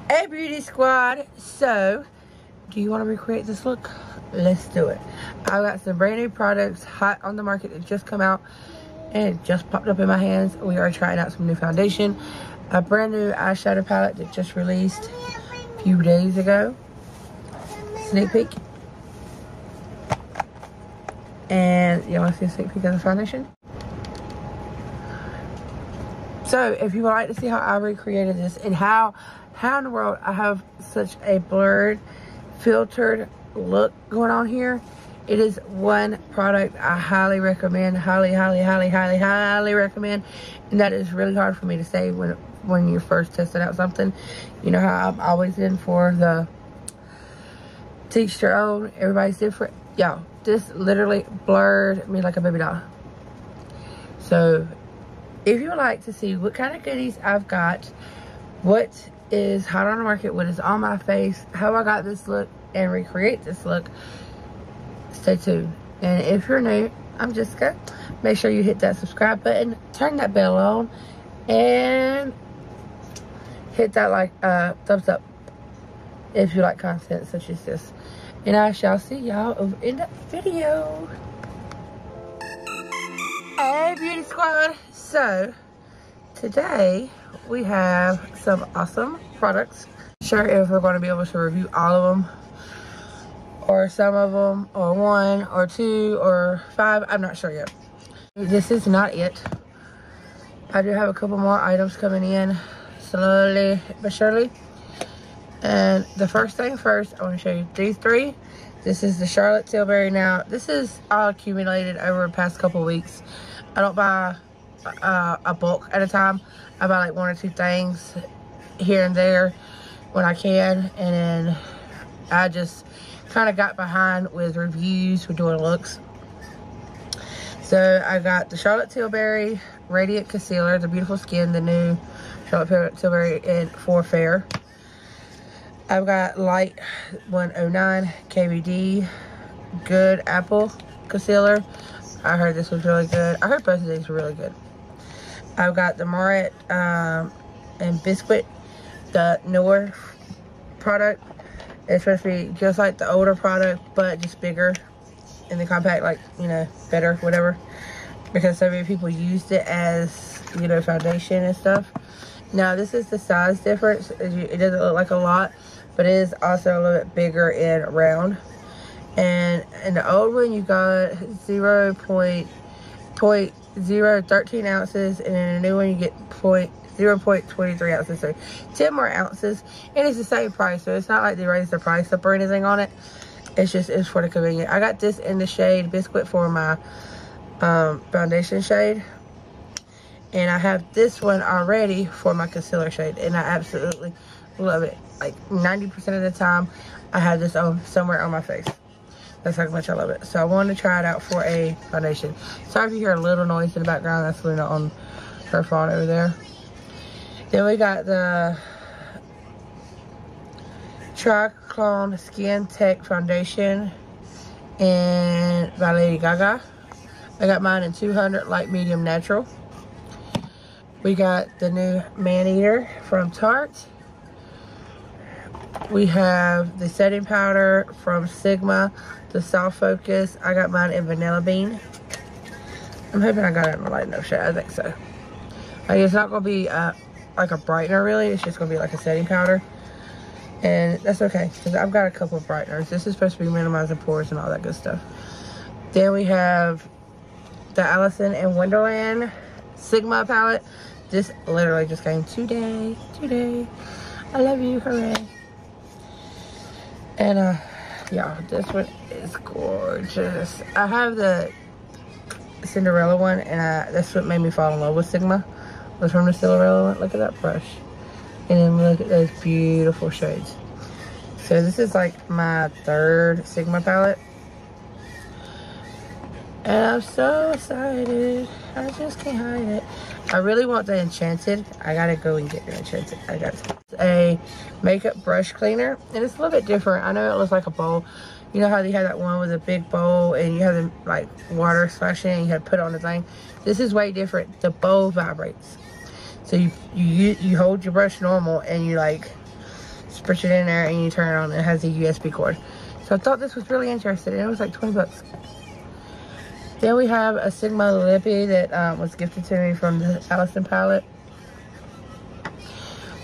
Hey beauty squad, so do you want to recreate this look? Let's do it. I've got some brand new products hot on the market that just come out and it just popped up in my hands. We are trying out some new foundation, a brand new eyeshadow palette that just released a few days ago. Sneak peek. And you want to see a sneak peek of the foundation? So if you would like to see how I recreated this and how in the world I have such a blurred, filtered look going on here, it is one product I highly recommend, highly recommend. And that is really hard for me to say when you're first testing out something. You know how I'm always in for the teach your own, everybody's different. Yo, this literally blurred me like a baby doll. So if you would like to see what kind of goodies I've got, what is hot on the market, what is on my face, how I got this look and recreate this look, stay tuned. And if you're new, I'm Jessica. Make sure you hit that subscribe button, turn that bell on, and hit that thumbs up if you like content such as this. And I shall see y'all over in the video. Hey beauty squad, so today we have some awesome products. Not sure if we're going to be able to review all of them or some of them or one or two or five. I'm not sure yet. This is not it. I do have a couple more items coming in slowly but surely. And the first thing first, I want to show you these three. This is the Charlotte Tilbury. Now, this is all accumulated over the past couple weeks. I don't buy a bulk at a time. I buy like one or two things here and there when I can. And then I just kind of got behind with reviews, with doing looks. So I got the Charlotte Tilbury Radiant Concealer, the Beautiful Skin, the new Charlotte Tilbury in 4 Fair. I've got Light 109 KVD Good Apple Concealer. I heard this was really good. I heard both of these were really good. I've got the Moret and Biscuit, the newer product. It's supposed to be just like the older product, but just bigger in the compact, like, you know, better, whatever. Because so many people used it as, you know, foundation and stuff. Now, this is the size difference. It doesn't look like a lot, but it is also a little bit bigger and round. And in the old one, you got 0.013 ounces, and in the new one, you get 0.23 ounces. So 10 more ounces, and it's the same price. So it's not like they raised the price up or anything on it. It's for the convenience. I got this in the shade Biscuit for my foundation shade. And I have this one already for my concealer shade. And I absolutely love it. Like 90% of the time, I have this on somewhere on my face. That's how much I love it. So I wanted to try it out for a foundation. Sorry if you hear a little noise in the background. That's Luna on her phone over there. Then we got the Triclone Skin Tech Foundation and by Lady Gaga. I got mine in 200 light medium natural. We got the new Man Eater from Tarte. We have the setting powder from Sigma, the Soft Focus. I got mine in Vanilla Bean. I'm hoping I got it in a light enough shade. I think so. Like, it's not going to be like a brightener really. It's just going to be like a setting powder. And that's okay, because I've got a couple of brighteners. This is supposed to be minimizing pores and all that good stuff. Then we have the Allison and Wonderland Sigma palette. This literally just came today. I love you, hooray. And yeah, this one is gorgeous. I have the Cinderella one, and that's what made me fall in love with Sigma, was from the Cinderella one. Look at that brush, and then look at those beautiful shades. So this is like my 3rd Sigma palette, and I'm so excited. I just can't hide it. I really want the Enchanted. I gotta go and get the Enchanted. I got a makeup brush cleaner, and it's a little bit different. I know it looks like a bowl. You know how they have that one with a big bowl and you have the like water splashing and you have to put it on the thing? This is way different. The bowl vibrates. So you hold your brush normal and you like push it in there and you turn it on. It has a USB cord. So I thought this was really interesting, and it was like 20 bucks. Then we have a Sigma Lippy that was gifted to me from the Allison palette.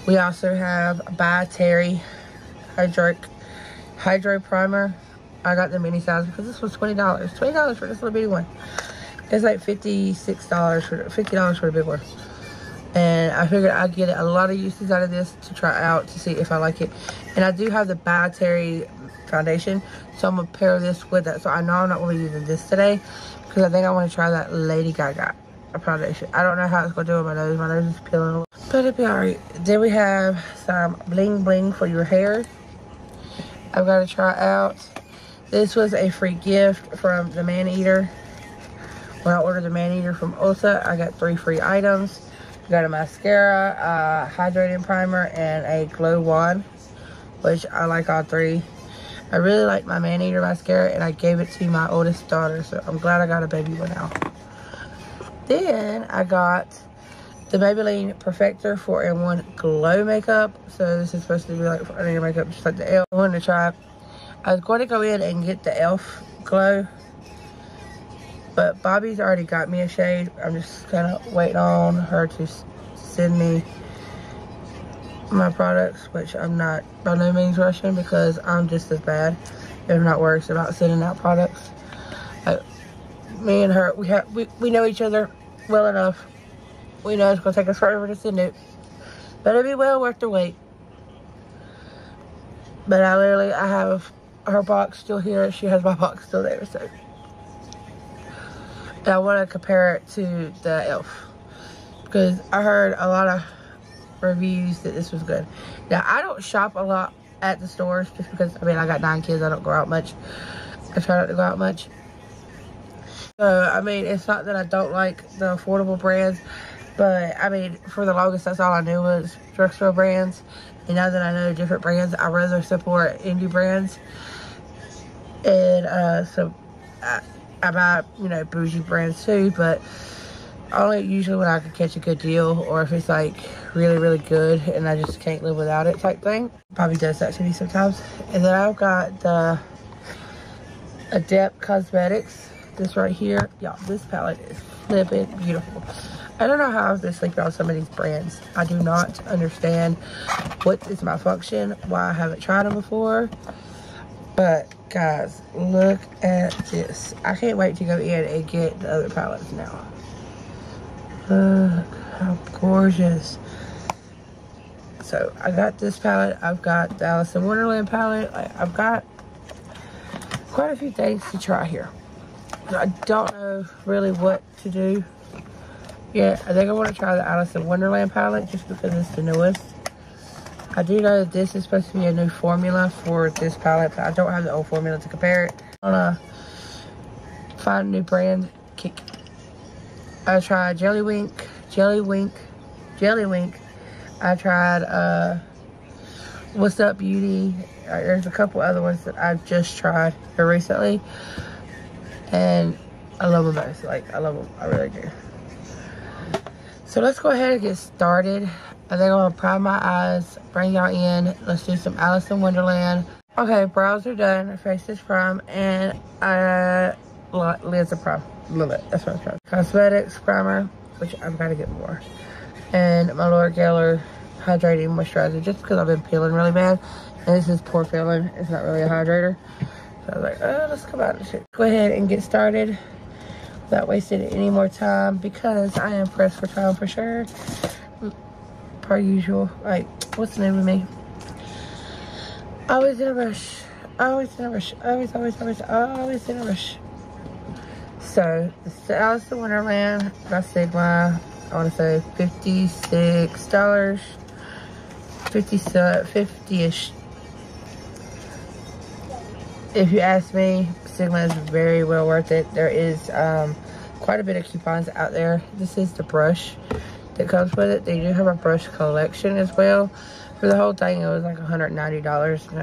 We also have by Terry Hydro Primer. I got the mini size because this was $20. $20 for this little bitty one. It's like $50 for the big one. And I figured I'd get a lot of uses out of this to try out to see if I like it. And I do have the by Terry foundation, so I'm gonna pair this with that. So I know I'm not gonna be using this today because I think I want to try that Lady Gaga foundation. I don't know how it's gonna do with my nose. My nose is peeling a little, but it'll be alright. Then we have some bling bling for your hair. I've got to try out. This was a free gift from the Man Eater. When I ordered the Man Eater from Ulta, I got 3 free items. I got a mascara, a hydrating primer, and a glow wand, which I like all 3. I really like my Man Eater mascara, and I gave it to my oldest daughter, so I'm glad I got a baby one now. Then I got the Maybelline Perfector 4-in-1 Glow Makeup. So this is supposed to be like for under your makeup, just like the e.l.f. I wanted to try it. I was going to go in and get the e.l.f. Glow, but Bobby's already got me a shade. I'm just kind of waiting on her to send me my products, which I'm not by no means rushing because I'm just as bad, if not worse, about sending out products. Me and her, we know each other well enough. We know it's going to take us forever to send it, but it'll be well worth the wait. But I have her box still here. She has my box still there, so. And I want to compare it to the e.l.f. because I heard a lot of reviews that this was good. Now, I don't shop a lot at the stores just because, I mean, I got 9 kids. I don't go out much. I try not to go out much. So, I mean, it's not that I don't like the affordable brands, but, I mean, for the longest, that's all I knew was drugstore brands. And now that I know different brands, I'd rather support indie brands. And, so, I buy, you know, bougie brands too, but only usually when I can catch a good deal or if it's like really, really good and I just can't live without it type thing. Probably does that to me sometimes. And then I've got the Adept Cosmetics. This right here. Y'all, this palette is flipping beautiful. I don't know how I've been sleeping on some of these brands. I do not understand what is my function, why I haven't tried them before. But guys, look at this. I can't wait to go in and get the other palettes now. Look how gorgeous. So I got this palette. I've got the Allison Wonderland palette. I've got quite a few things to try here. I don't know really what to do yet. I think I want to try the Allison Wonderland palette just because it's the newest. I do know that this is supposed to be a new formula for this palette, but I don't have the old formula to compare it. I want to find a new brand. I tried Jelly Wink. I tried What's Up Beauty. There's a couple other ones that I've just tried here recently. And I love them both. Like, I love them. I really do. So let's go ahead and get started. I think I'm going to prime my eyes, bring y'all in. Let's do some Allison Wonderland. Okay, brows are done. Face is prime. And lids are prime. Love it. That's what I'm trying. Cosmetics primer, which I've got to get more. And my Laura Geller hydrating moisturizer, just because I've been peeling really bad. And this is poor peeling. It's not really a hydrator. So I was like, oh, let's come out and shit. Go ahead and get started without wasting any more time because I am pressed for time for sure. Per usual. Like, what's the name of me? Always in a rush. Always in a rush. Always in a rush. So, this is the Allison Wonderland by Sigma. I want to say $56. 50-ish. If you ask me, Sigma is very well worth it. There is quite a bit of coupons out there. This is the brush that comes with it. They do have a brush collection as well. For the whole thing, it was like $190, and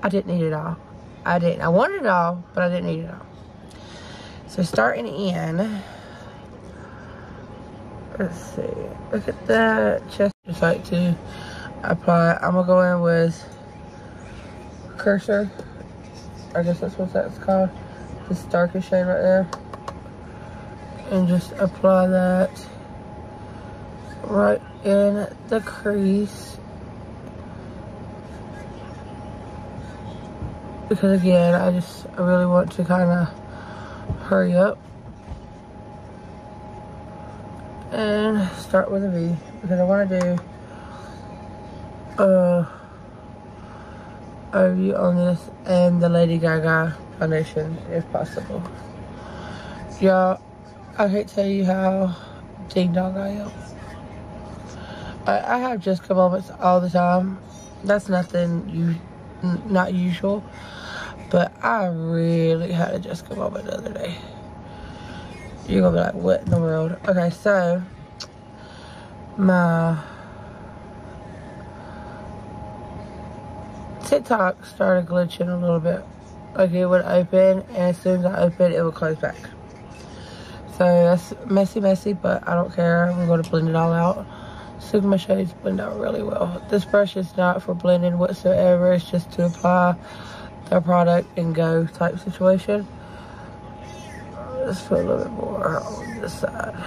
I didn't need it all. I wanted it all, but I didn't need it all. So starting in, let's see, look at that chest. Just like to apply, I'm gonna go in with cursor. I guess that's what that's called. This darkest shade right there. And just apply that right in the crease. Because again, I really want to kind of hurry up and start with a V, because I want to do a review on this and the Lady Gaga foundation if possible. Y'all, I can't tell you how ding dong I am. I have Jessica moments all the time. That's nothing not usual, but I really had a Jessica moment the other day. You're gonna be like, what in the world? Okay, so my TikTok started glitching a little bit. Like it would open, and as soon as I open, it would close back. So that's messy, but I don't care. I'm going to blend it all out. Sigma shades blend out really well. This brush is not for blending whatsoever. It's just to apply the product and go type situation. Let's put a little bit more on this side.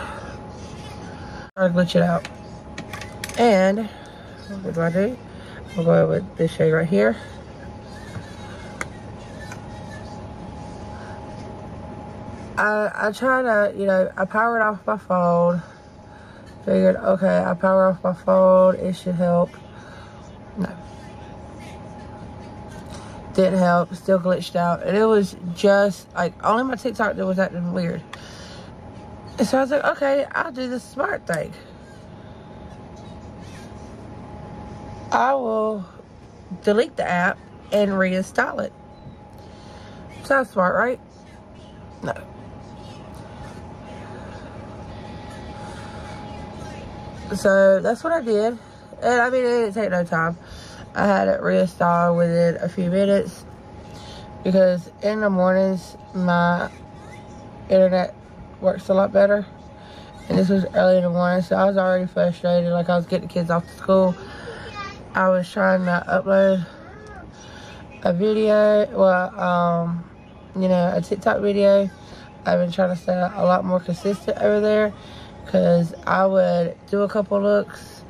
Try to glitch it out. And what do? I'll go with this shade right here. I try to, you know, I powered off my phone. Figured, okay, I power off my phone. It should help. No. Didn't help. Still glitched out. And it was just, like, only my TikTok that was acting weird. And so I was like, okay, I'll do the smart thing. I will delete the app and reinstall it. Sounds smart, right? No. So that's what I did. And I mean, it didn't take no time. I had it reinstalled within a few minutes, because in the mornings my internet works a lot better, and this was early in the morning, so I was already frustrated. Like, I was getting the kids off to school. I was trying to upload a video, well, you know, a TikTok video. I've been trying to stay a lot more consistent over there, because I would do a couple looks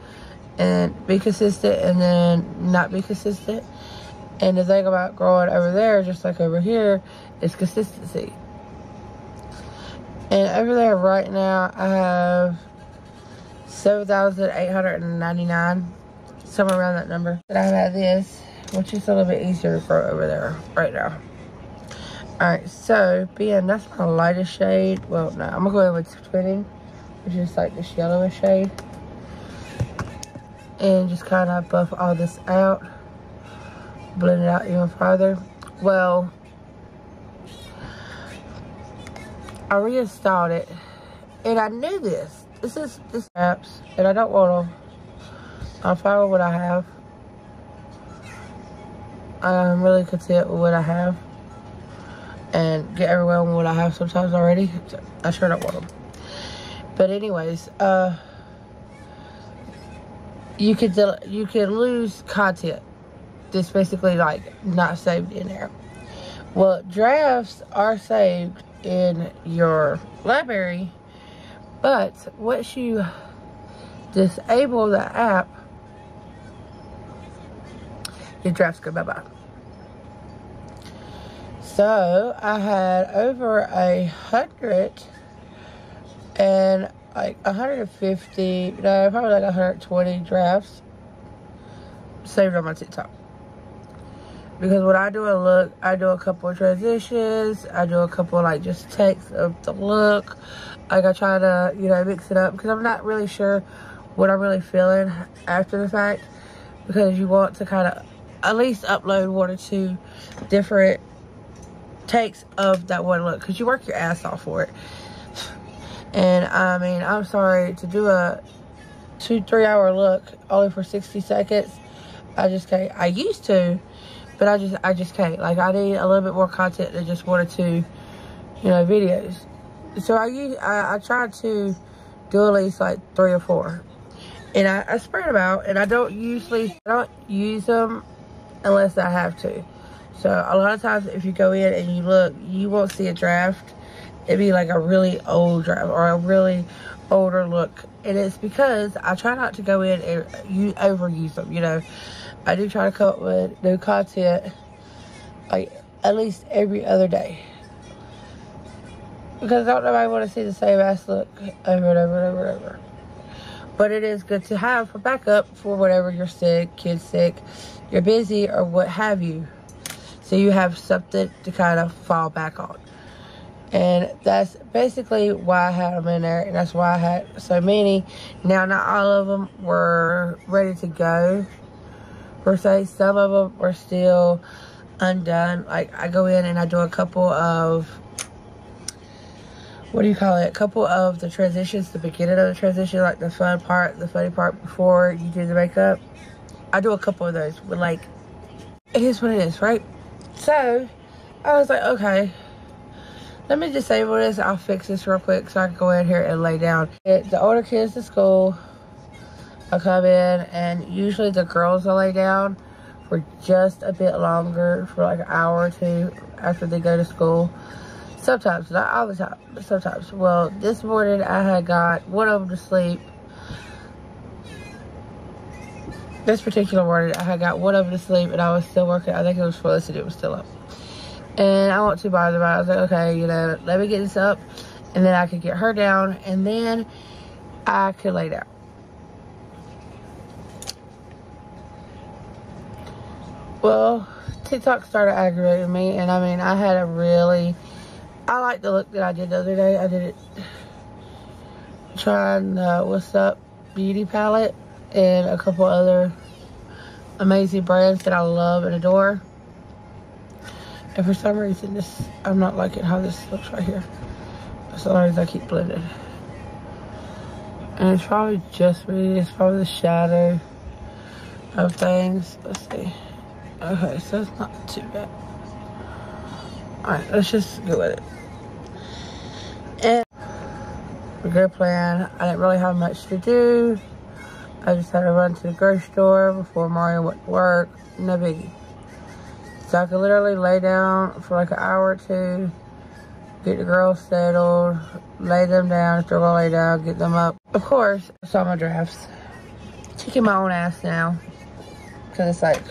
and be consistent and then not be consistent. And the thing about growing over there, just like over here, is consistency. And over there right now, I have 7,899, somewhere around that number. But I have this, which is a little bit easier to grow over there right now. Alright, so being that's my lightest shade. Well, no, I'm gonna go in with Twinning, which is like this yellowish shade. And just kind of buff all this out. Blend it out even farther. Well, I reinstalled it. And I knew this. This apps. And I don't want them. I'm fine with what I have. I'm really content with what I have. And get everywhere with what I have sometimes already. I sure don't want them. But anyways, you could lose content that's basically like not saved in there. Well, drafts are saved in your library, but once you disable the app, your drafts go bye-bye. So I had over 100 and like 150, no, probably like 120 drafts saved on my TikTok. Because when I do a look, I do a couple of transitions, I do a couple of like just text of the look. Like I try to, you know, mix it up, because I'm not really sure what I'm really feeling after the fact. Because you want to kind of at least upload 1 or 2 different takes of that one look, because you work your ass off for it. And I mean, I'm sorry, to do a 2-3 hour look only for 60 seconds, I just can't. I used to, but I just can't. Like, I need a little bit more content than just 1 or 2, you know, videos. So I try to do at least like 3 or 4, and I spread them out. And I don't use them unless I have to. So a lot of times if you go in and you look, you won't see a draft. It'd be like a really old draft or a really older look. And it's because I try not to go in and overuse them, you know. I do try to come up with new content like at least every other day. Because I don't nobody want to see the same ass look over and over and over and over. But it is good to have for backup for whenever you're sick, kid's sick, you're busy, or what have you. So you have something to kind of fall back on. And that's basically why I had them in there. And that's why I had so many. Now, not all of them were ready to go, per se. Some of them were still undone. Like, I go in and I do a couple of, what do you call it? A couple of the transitions, the beginning of the transition, like the fun part, the funny part before you do the makeup. I do a couple of those, but like, it is what it is, right? So, I was like, okay, let me disable this. I'll fix this real quick so I can go in here and lay down. The older kids to school, I'll come in, and usually the girls will lay down for just a bit longer, for like an hour or two after they go to school. Sometimes, not all the time, but sometimes. Well, this morning I had got one of them to sleep. This particular morning I had got one of them to sleep and I was still working. I think it was Felicity, it was still up. And I wasn't too bothered about it. I was like, okay, you know, let me get this up and then I could get her down and then I could lay down. Well, TikTok started aggravating me, and I mean, I had a really, I like the look that I did the other day. I did it trying the What's Up beauty palette and a couple other amazing brands that I love and adore. And for some reason, I'm not liking how this looks right here. As long as I keep blending. And it's probably just me. It's probably the shadow of things. Let's see. Okay, so it's not too bad. Alright, let's just go with it. And a good plan. I didn't really have much to do. I just had to run to the grocery store before Mario went to work. No biggie. So I could literally lay down for like an hour or two, get the girls settled, lay them down if they're gonna lay down, get them up. Of course, I saw my drafts. Kicking my own ass now. Cause it's like,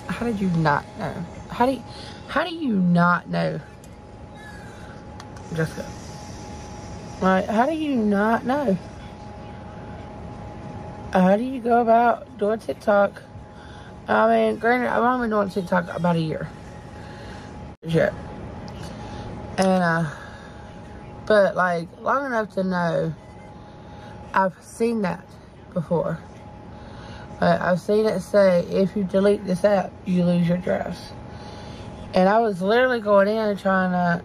how did you not know? How do you not know? Jessica. Right, how do you not know? How do you go about doing TikTok? I mean, granted, I've only been doing TikTok about a year. Yeah. And, but like, long enough to know, I've seen that before. I've seen it say, if you delete this app, you lose your drafts. And I was literally going in and trying to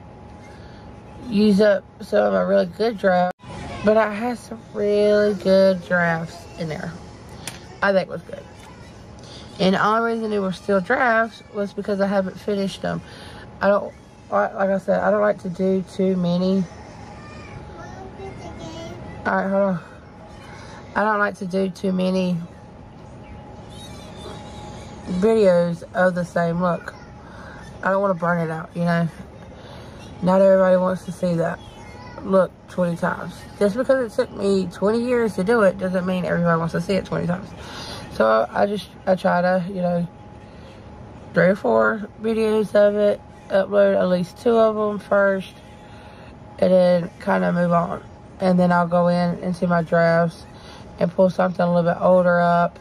use up some of my really good drafts. But I had some really good drafts in there. I think it was good. And the only reason they were still drafts was because I haven't finished them. I don't, like I said, I don't like to do too many. Alright, hold on. I don't like to do too many videos of the same look. I don't want to burn it out, you know. Not everybody wants to see that look 20 times. Just because it took me 20 years to do it doesn't mean everybody wants to see it 20 times. So I try to, you know, 3 or 4 videos of it, upload at least 2 of them first, and then kind of move on. And then I'll go into my drafts and pull something a little bit older up.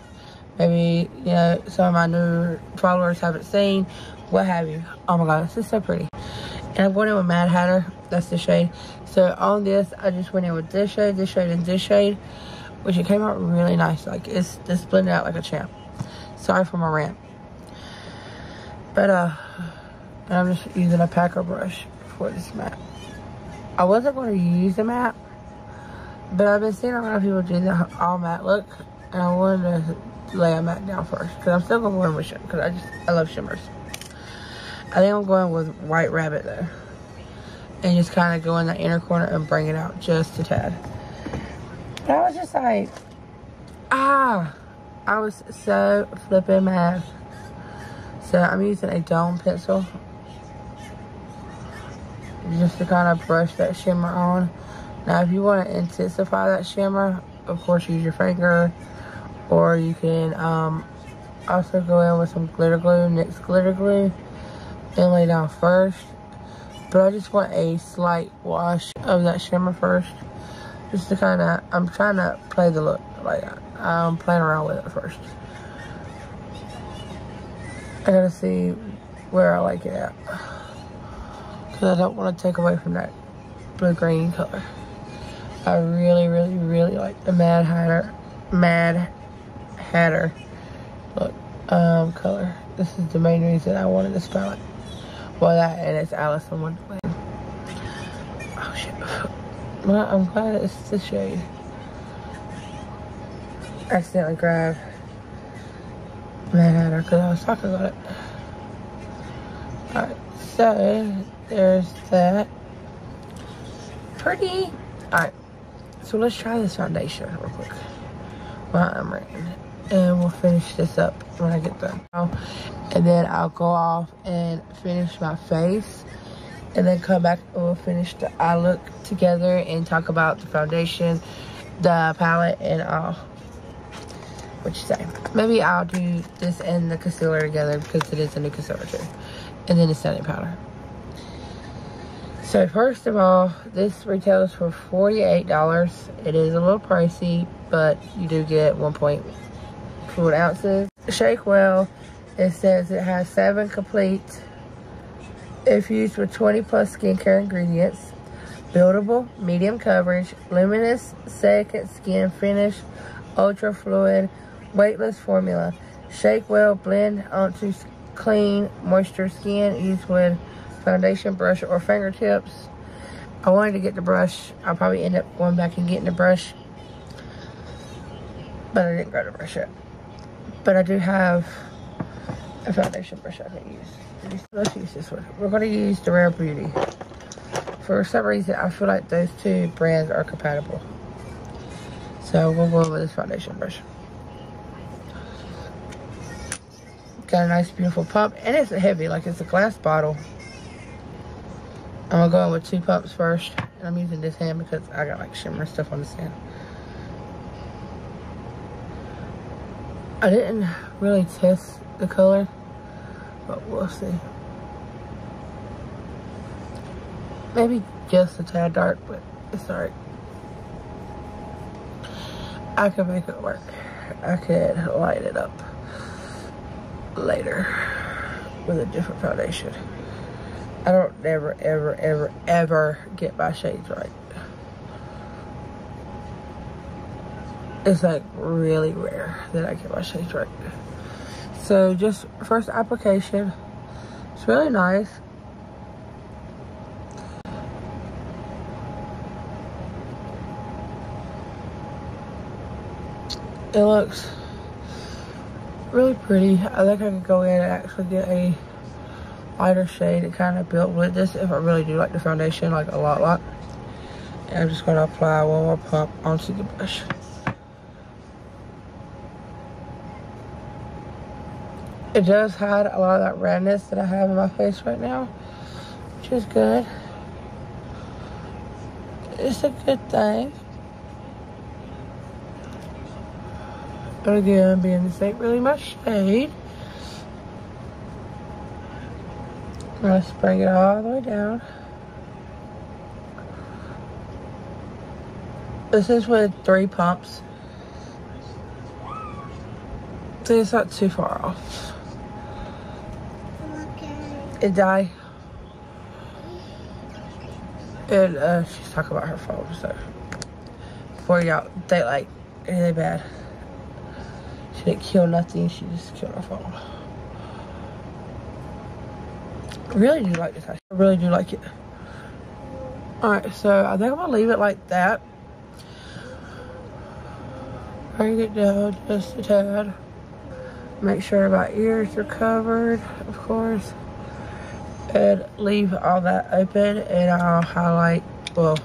Maybe, you know, some of my new followers haven't seen, what have you. Oh my god, this is so pretty. And I'm going in with Mad Hatter. That's the shade. So on this, I just went in with this shade, and this shade, which it came out really nice. Like, it's blended out like a champ. Sorry for my rant. But, and I'm just using a packer brush for this matte. I wasn't going to use the matte, but I've been seeing a lot of people do the all matte look, and I wanted to lay a matte down first, because I'm still going to go in with shimmer, because I love shimmers. I think I'm going with White Rabbit though, and just kind of go in the inner corner and bring it out just a tad. But I was just like, I was so flipping mad. So I'm using a dome pencil just to kind of brush that shimmer on. Now if you want to intensify that shimmer, of course use your finger, or you can also go in with some glitter glue, NYX glitter glue, and lay down first. But I just want a slight wash of that shimmer first, just to kind of, I'm trying to play the look, like I'm playing around with it first. I gotta see where I like it at, because I don't want to take away from that blue-green color. I really, really, really like the Mad Hatter look color. This is the main reason I wanted this palette. Well, that and it's Allison Wonderland. Oh shit. Well, I'm glad it's this shade. Accidentally grabbed Mad Hatter because I was talking about it. Alright, so there's that. Pretty. Alright, so let's try this foundation real quick while I'm writing. And we'll finish this up when I get done. And then I'll go off and finish my face. And then come back and we'll finish the eye look together and talk about the foundation, the palette, and all. What you say? Maybe I'll do this and the concealer together because it is a new concealer too. And then the setting powder. So first of all, this retails for $48. It is a little pricey, but you do get 1.4 ounces. Shake well. It says it has 7 complete. If used with 20 plus skincare ingredients. Buildable, medium coverage, luminous, second skin finish, ultra fluid, weightless formula. Shake well, blend onto clean, moisture skin. Use with foundation brush or fingertips. I wanted to get the brush. I'll probably end up going back and getting the brush, but I didn't grab the brush yet. But I do have a foundation brush I can use. Let's use this one. We're going to use the Rare Beauty. For some reason, I feel like those two brands are compatible. So we'll go with this foundation brush. Got a nice, beautiful pump. And it's heavy, like it's a glass bottle. I'm going to go in with 2 pumps first. And I'm using this hand because I got like shimmer stuff on this hand. I didn't really test the color, but we'll see. Maybe just a tad dark, but it's alright. I can make it work. I could light it up later with a different foundation. I don't ever get my shades right. It's like really rare that I get my shades right. So just first application. It's really nice. It looks really pretty. I think I could go in and actually get a lighter shade and kind of build with this if I really do like the foundation, like a lot. And I'm just going to apply one more pump onto the brush. It does hide a lot of that redness that I have in my face right now, which is good. It's a good thing. But again, being this ain't really my shade, I'm going to bring it all the way down. This is with 3 pumps. So it's not too far off. It died. And she's talking about her phone, so before y'all think like really bad. She didn't kill nothing, she just killed her phone. I really do like this. I really do like it. Alright, so I think I'm gonna leave it like that. Bring it down just a tad. Make sure my ears are covered, of course. And leave all that open, and I'll highlight, well,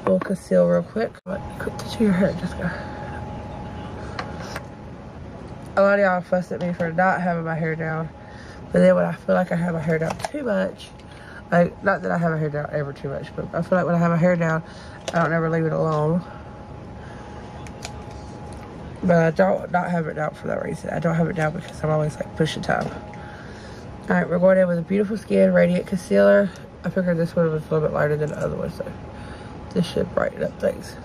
we'll conceal real quick. But quick to your hair, just go. a lot of y'all fuss at me for not having my hair down. But then when I feel like I have my hair down too much, like, not that I have my hair down ever too much, but I feel like when I have my hair down, I don't ever leave it alone. But I don't not have it down for that reason. I don't have it down because I'm always like pushing time. Alright, we're going in with a Beautiful Skin Radiant Concealer. I figured this one was a little bit lighter than the other one, so this should brighten up things.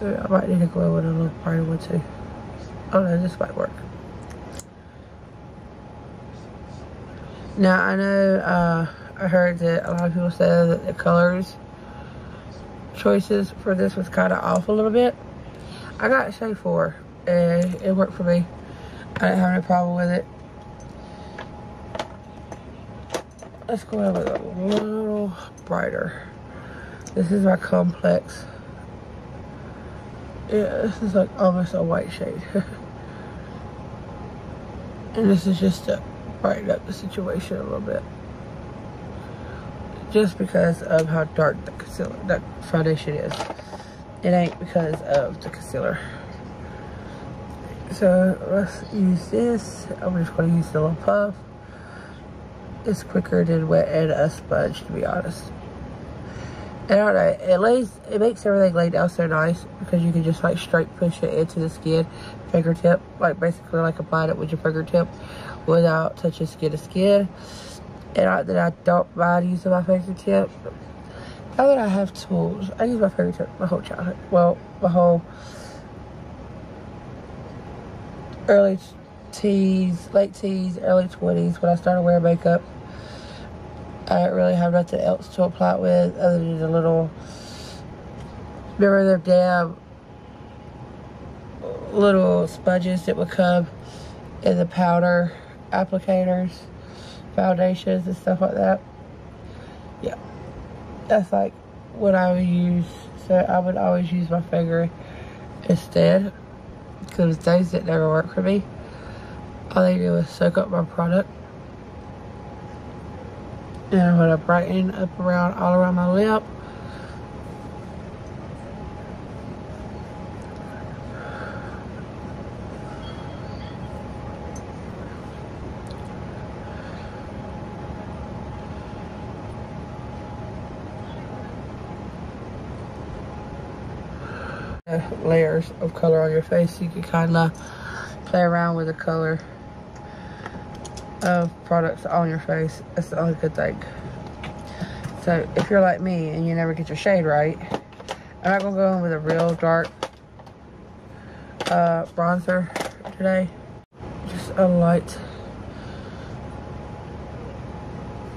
I might need to go in with a little brighter one too. Oh no, this might work. Now I know I heard that a lot of people say that the colors choices for this was kind of off a little bit. I got shade 4 and it worked for me. I didn't have any problem with it. Let's go in with a little brighter. This is my complex. Yeah, this is like almost a white shade. And this is just to brighten up the situation a little bit. Just because of how dark the concealer, that foundation is. It ain't because of the concealer. So let's use this. I'm just going to use the little puff. It's quicker than wetting a sponge, to be honest. And I don't know, it makes everything lay down so nice because you can just like straight push it into the skin, fingertip, like basically like applying it with your fingertip without touching skin to skin. And not that I don't mind using my fingertip. Now that I have tools, I use my fingertip my whole childhood. Well, my whole early teens, late teens, early 20s when I started wearing makeup. I didn't really have nothing else to apply it with other than a little, remember the damn little sponges that would come in the powder applicators, foundations and stuff like that. Yeah, that's like what I would use. So I would always use my finger instead because those that never work for me. All they do is soak up my product. And I'm going to brighten up around, all around my lip. Layers of color on your face, you can kind of play around with the color of products on your face. That's the only good thing. So if you're like me and you never get your shade right, I'm not gonna go in with a real dark bronzer today. Just a light,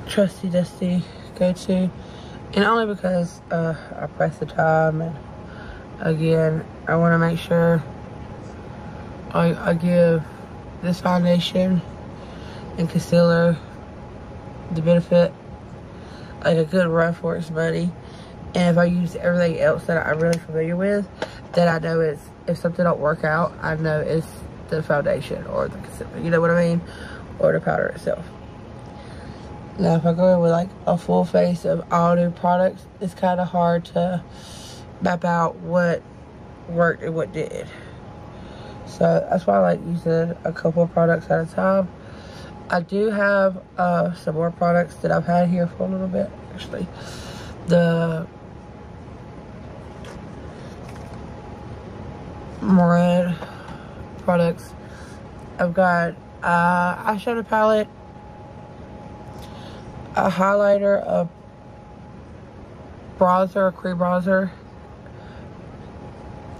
trusty dusty go-to, and only because I press the time, and again I want to make sure I give this foundation and concealer the benefit, like a good run for its money. And if I use everything else that I'm really familiar with, then I know it's, if something don't work out, I know it's the foundation or the concealer, you know what I mean, or the powder itself. Now if I go in with like a full face of all new products, it's kind of hard to map out what worked and what didn't. So that's why I like using a couple of products at a time. I do have some more products that I've had here for a little bit, actually. The red products. I've got eyeshadow palette, a highlighter, a bronzer, a cream bronzer,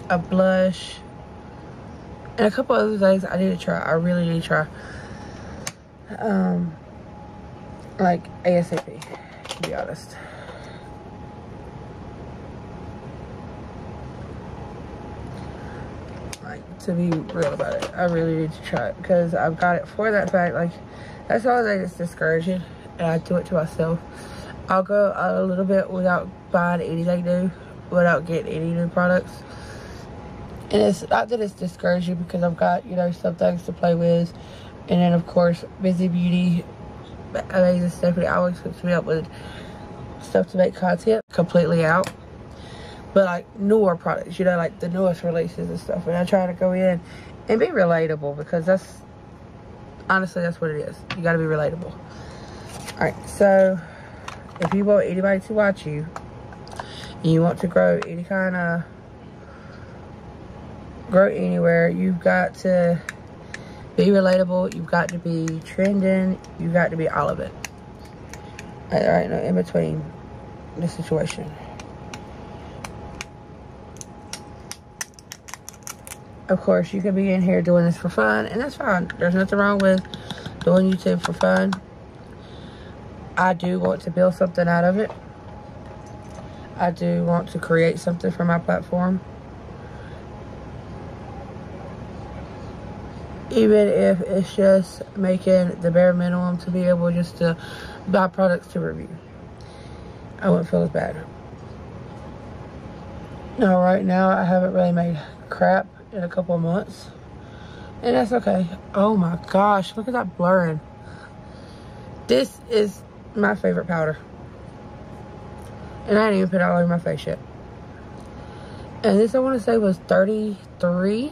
a blush, and a couple other things I need to try. I really need to try. Like ASAP, to be honest. Like, to be real about it, I really need to try it because I've got it for that fact. Like, that's the only thing that's discouraging, and I do it to myself. I'll go a little bit without buying anything new, without getting any new products. And it's not that it's discouraging because I've got, you know, some things to play with. And then, of course, Busy Beauty, Amazing Stephanie always hooks me up with stuff to make content completely out. But, like, newer products, you know, like the newest releases and stuff. And I try to go in And be relatable, because that's, honestly, that's what it is. You gotta be relatable. Alright, so if you want anybody to watch you, and you want to grow any kind of, grow anywhere, you've got to be relatable, you've got to be trending, you've got to be all of it. Alright, no in between the situation. Of course, you could be in here doing this for fun, and that's fine. There's nothing wrong with doing YouTube for fun. I do want to build something out of it. I do want to create something for my platform. Even if it's just making the bare minimum to be able just to buy products to review. I wouldn't feel as bad. Now, right now, I haven't really made crap in a couple of months, and that's okay. Oh my gosh, look at that blurring. This is my favorite powder, and I didn't even put it all over my face yet. And this, I want to say, was 33.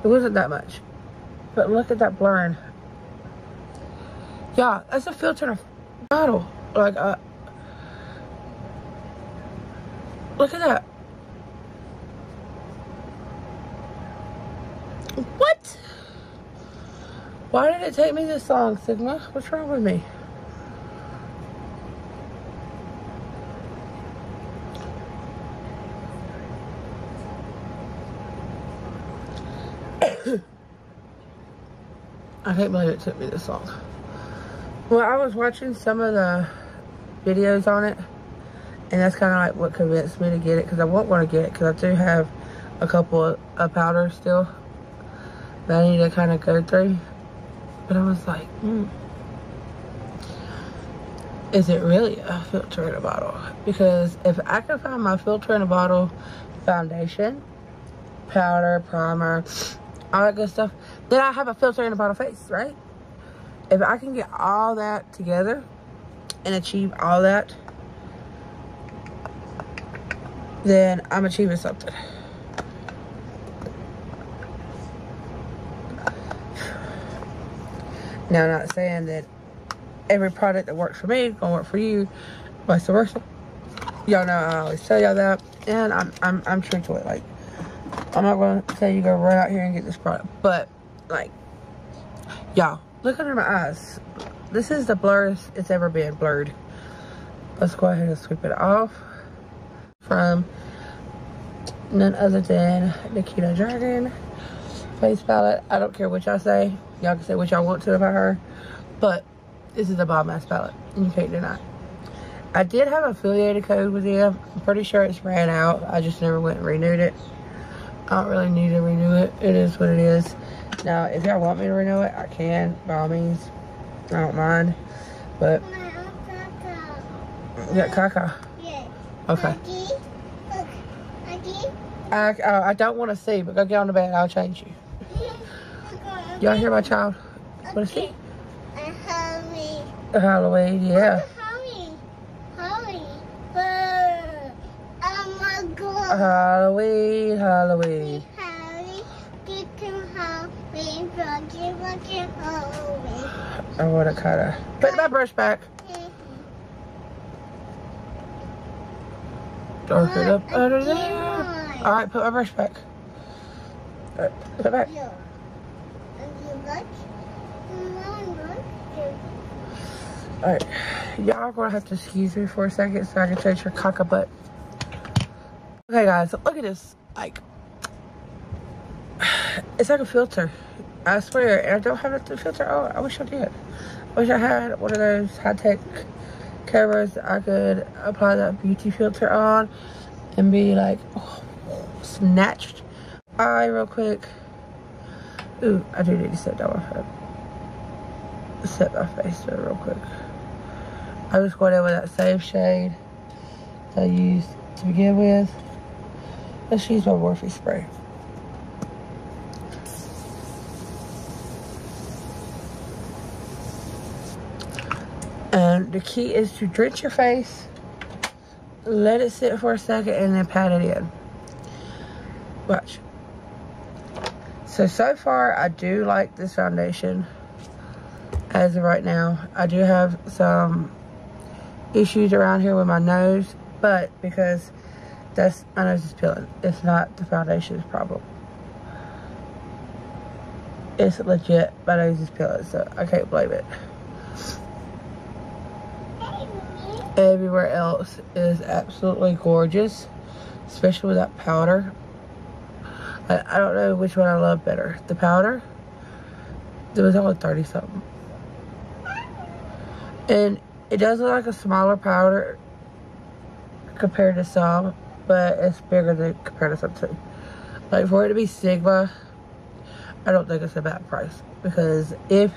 It wasn't that much, but look at that blurring. Yeah, that's a filter in a bottle. Like, look at that. What? Why did it take me this long, Sigma? What's wrong with me? I can't believe it took me this long. Well, I was watching some of the videos on it, and that's kind of like what convinced me to get it, because I won't want to get it, because I do have a couple of powders still that I need to kind of go through. But I was like, is it really a filter in a bottle? Because if I can find my filter in a bottle foundation, powder, primer, all that good stuff, then I have a filter in a bottle face, right? If I can get all that together and achieve all that, then I'm achieving something. Now, I'm not saying that every product that works for me is gonna work for you, vice versa. Y'all know I always tell y'all that, and I'm true to it. Like, I'm not gonna tell you go run out here and get this product, but like, y'all, look under my eyes. This is the blurriest it's ever been blurred. Let's go ahead and sweep it off from none other than Nikita Dragon face palette. I don't care what y'all say. Y'all can say what y'all want to about her, but this is the Bob Mass palette, and you can't deny it. I did have an affiliated code with them. I'm pretty sure it's ran out. I just never went and renewed it. I don't really need to renew it. It is what it is. Now, if y'all want me to renew it, I can, by all means. I don't mind. But you got caca? Yeah. Okay. I don't want to see, but go get on the bed. I'll change you. Y'all hear my child? Want to see? Halloween. Halloween, yeah. Halloween. Oh my God. Halloween, Halloween. I want to kind of put my brush back. Darken up under there. Alright, put my brush back. Alright, put it back. Alright, y'all gonna have to excuse me for a second so I can change your caca butt. Okay, guys, look at this. Like, it's like a filter. I swear, and I don't have a filter on. I wish I did. I wish I had one of those high-tech cameras that I could apply that beauty filter on and be like, oh, snatched. Alright, real quick. Ooh, I do need to set down my face. Set my face there real quick. I'm just going in with that same shade that I used to begin with. Let's use my Morphe spray. And the key is to drench your face, let it sit for a second, and then pat it in. Watch. So far, I do like this foundation as of right now. I do have some issues around here with my nose, but because my nose is peeling. It's not the foundation's problem. It's legit, my nose is peeling, so I can't blame it. Everywhere else is absolutely gorgeous, especially with that powder. I don't know which one I love better. The powder, it was only 30 something. And it does look like a smaller powder compared to some, but it's bigger than compared to some too. Like for it to be Sigma, I don't think it's a bad price. Because if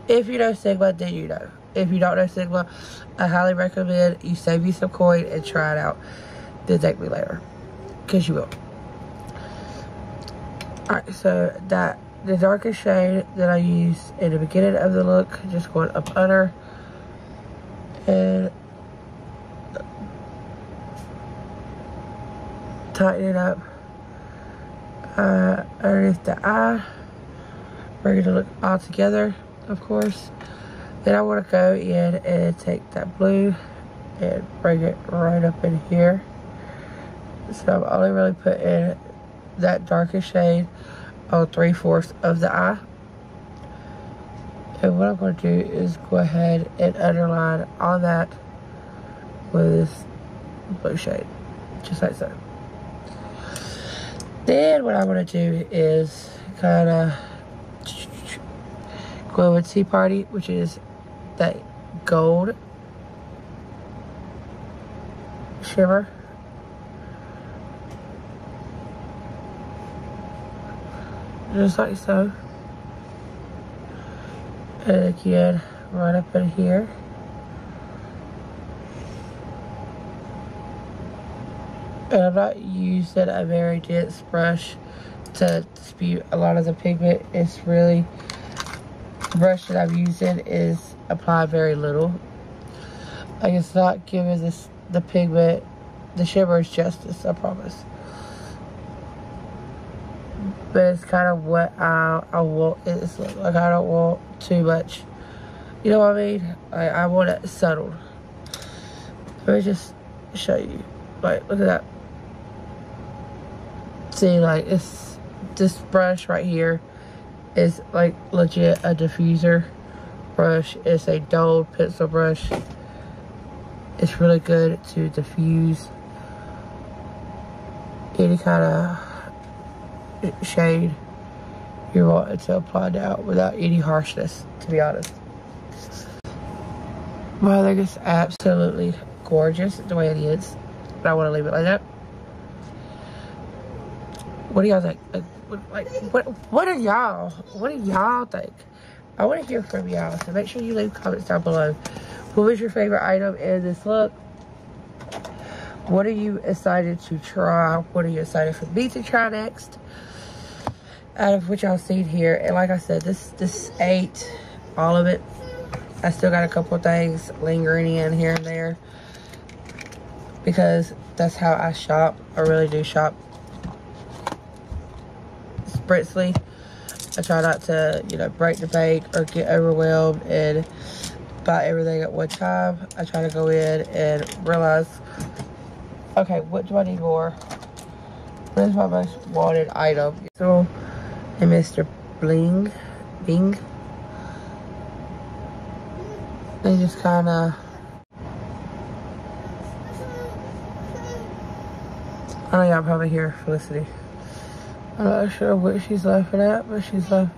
you know Sigma, then you know. If you don't know Sigma, I highly recommend you save you some coin and try it out. Then thank me later. Because you will. Alright, so the darkest shade that I used in the beginning of the look, just going up under and tighten it up underneath the eye, bring the look all together, of course. Then I want to go in and take that blue and bring it right up in here. So I'm only really putting that darkest shade on 3/4 of the eye. And what I'm going to do is go ahead and underline all that with this blue shade, just like so. Then what I'm going to do is kind of go with Tea Party, which is that gold shimmer. Just like so. And again, right up in here. And I'm not using a very dense brush to dispute a lot of the pigment. It's really, the brush that I'm using is applied very little. Like it's not giving the pigment, the shimmers justice, I promise. But it's kind of what I want it to look like. I don't want too much. You know what I mean? I want it subtle. Let me just show you. Like, look at that. See, like, it's this brush right here is like legit a diffuser brush. It's a dull pencil brush. It's really good to diffuse any kind of shade you want to apply down without any harshness, to be honest. Well, I think it's absolutely gorgeous the way it is. But I want to leave it like that. What do y'all think? What do y'all think? I want to hear from y'all, so make sure you leave comments down below. What was your favorite item in this look? What are you excited to try? What are you excited for me to try next? Out of what y'all seen here. And like I said, this ate all of it. I still got a couple of things lingering in here and there. Because that's how I shop. I really do shop spritzly. I try not to, you know, break the bank or get overwhelmed and buy everything at one time. I try to go in and realize, okay, what do I need more? What is my most wanted item? So, and Mr. Bing. They just kind of, I know y'all probably hear Felicity. I'm not sure what she's laughing at, but she's laughing.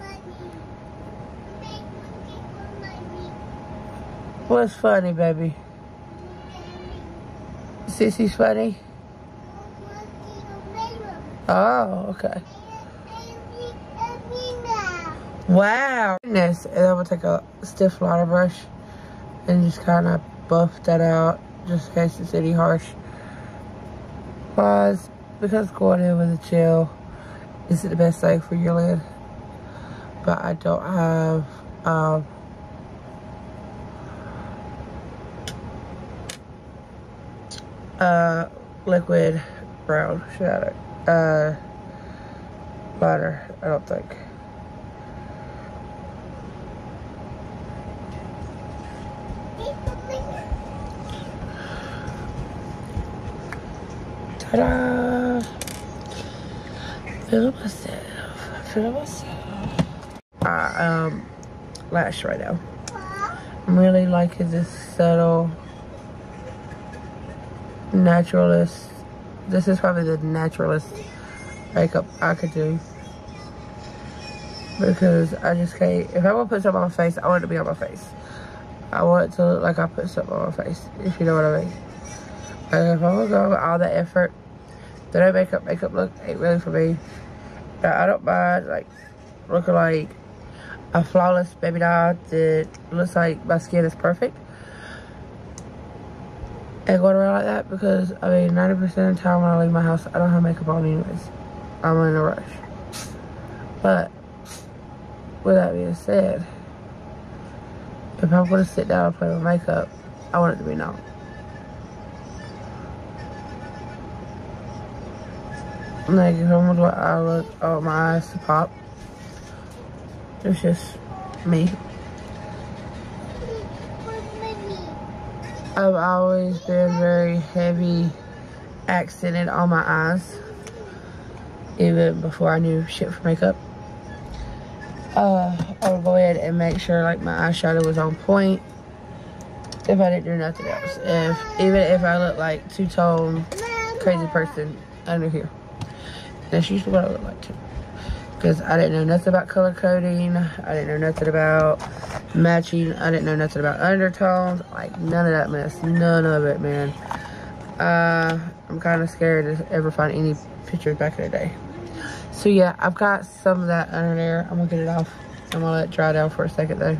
What's funny, baby? Sissy's funny? Oh, okay. Wow. And then I'm going to take a stiff liner brush and just kind of buff that out just in case it's any harsh lines. Because going in with a gel isn't the best thing for your lid. But I don't have liquid brown shadow. liner, I don't think. Ta-da! Feel myself. Lash right now. I'm really liking this subtle naturalist. This is probably the naturalist makeup I could do, because I just can't. If I want to put something on my face, I want it to be on my face. I want it to look like I put something on my face, if you know what I mean. And if I want to go with all that effort, then I makeup look ain't really for me. But I don't mind like looking like a flawless baby doll that looks like my skin is perfect and going around like that, because I mean 90% of the time when I leave my house I don't have makeup on anyways. I'm in a rush. But with that being said, if I'm going to sit down and play with makeup, I want it to be known. Like if I'm going to do I look, I want my eyes to pop. It's just me. I've always been very heavy accented on my eyes, even before I knew shit for makeup. I would go ahead and make sure like my eyeshadow was on point if I didn't do nothing else. Even if I look like two-tone crazy person under here. That's usually what I look like too. Because I didn't know nothing about color coding. I didn't know nothing about matching. I didn't know nothing about undertones. Like, none of that mess. None of it, man. I'm kind of scared to ever find any pictures back in the day. So, yeah, I've got some of that under there. I'm going to get it off. I'm going to let it dry down for a second, though.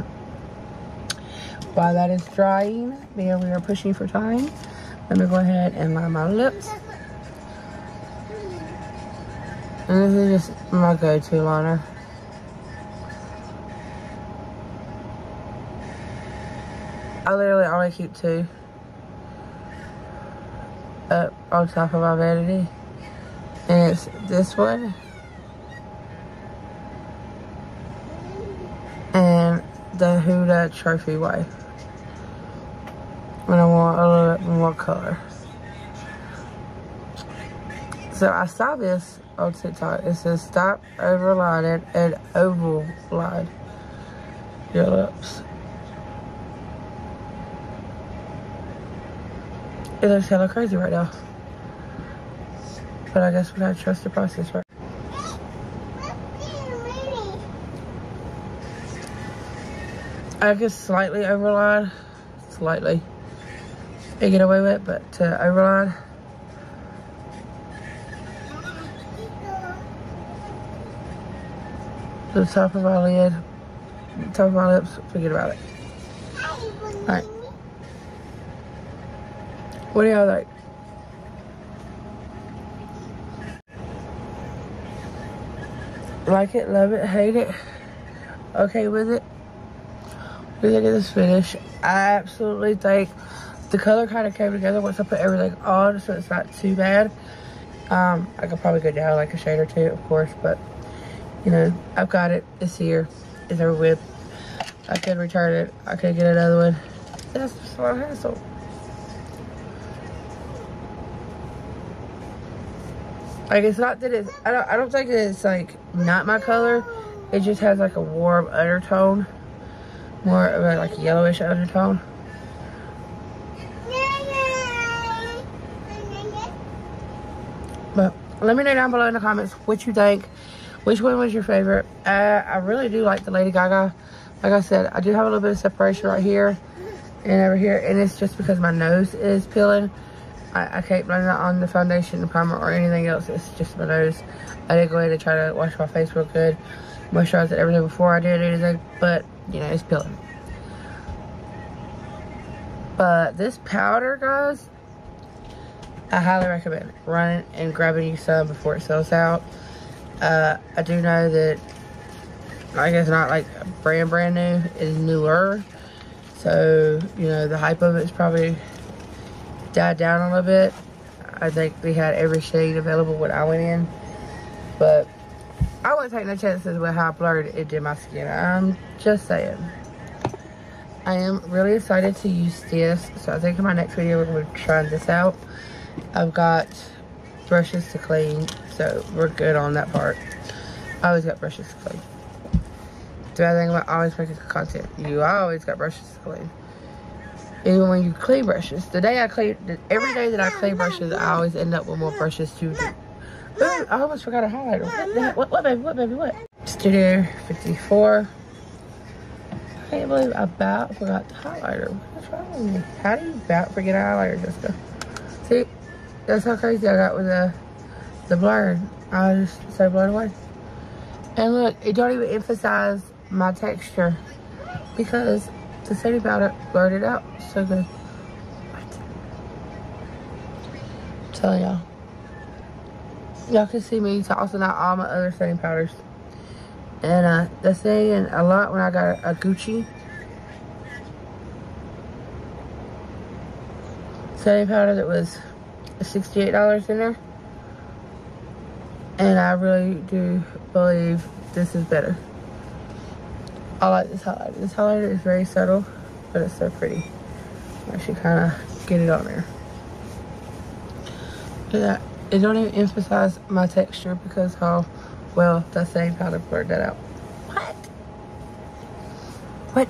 While that is drying, we are pushing for time. Let me go ahead and line my lips. And this is just my go-to liner. I literally only keep two up on top of my vanity. And it's this one. And the Huda Trophy Wife. And I want a little bit more color. So I saw this on TikTok. It says stop overlining and oval line your lips. It looks hella crazy right now. But I guess we gotta trust the process, right? I could slightly overline. Slightly. And get away with it, but to overline. The top of my lid, top of my lips, forget about it. Alright. What do y'all like? Like it, love it, hate it, okay with it? What do you think of this finish? I absolutely think the color kind of came together once I put everything on, so it's not too bad. I could probably go down like a shade or two, of course, but you know, I've got it. It's here. It's over with. I could return it. I could get another one. That's just a lot of hassle. Like, it's not that it's... I don't think it's, like, not my color. It just has, like, a warm undertone. More of a, like, yellowish undertone. But let me know down below in the comments what you think. Which one was your favorite? I really do like the Lady Gaga. Like I said, I do have a little bit of separation right here and over here. And it's just because my nose is peeling. I can't blend it on the foundation, the primer, or anything else. It's just my nose. I did go ahead and try to wash my face real good. Moisturize it everything before I did anything. But, you know, it's peeling. But this powder, guys, I highly recommend running and grabbing you some before it sells out. I do know that, like, it's not like brand new, it's newer, so you know the hype of it's probably died down a little bit. I think we had every shade available when I went in, but I wouldn't take no chances with how blurred it did my skin. I'm just saying. I am really excited to use this. So I think in my next video, we're going to be trying this out. I've got brushes to clean, so we're good on that part. I always got brushes to clean. The bad thing about always making content, you always got brushes to clean. Even when you clean brushes. Every day that I clean brushes, I always end up with more brushes to do. Ooh, I almost forgot a highlighter. What, baby, what? Studio 54. I can't believe I about forgot the highlighter. What's wrong with me? How do you about forget a highlighter, Jessica? See, that's how crazy I got with the blur. I just so blown away. And look, it don't even emphasize my texture because the setting powder blurred it out so good. What? I'm telling y'all. Y'all can see me tossing out all my other setting powders. And the saying a lot when I got a Gucci setting powder that was $68 in there. And I really do believe this is better. I like this highlighter. This highlighter is very subtle, but it's so pretty. I should kind of get it on there. Yeah, it don't even emphasize my texture because how well that same powder blurred that out. What?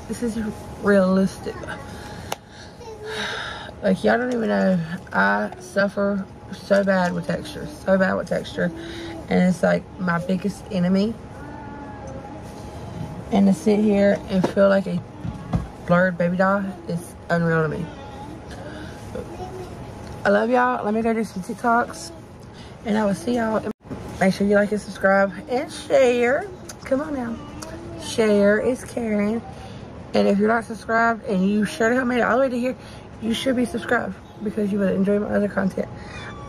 This is realistic. Like, y'all don't even know. I suffer so bad with texture. So bad with texture. And it's like my biggest enemy. And to sit here and feel like a blurred baby doll is unreal to me. I love y'all. Let me go do some TikToks. And I will see y'all. Make sure you like and subscribe and share. Come on now. Share is caring. And if you're not subscribed and you sure to have made it all the way to here, you should be subscribed because you would enjoy my other content.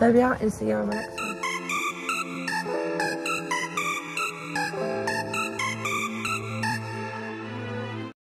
Love y'all and see y'all in my next one.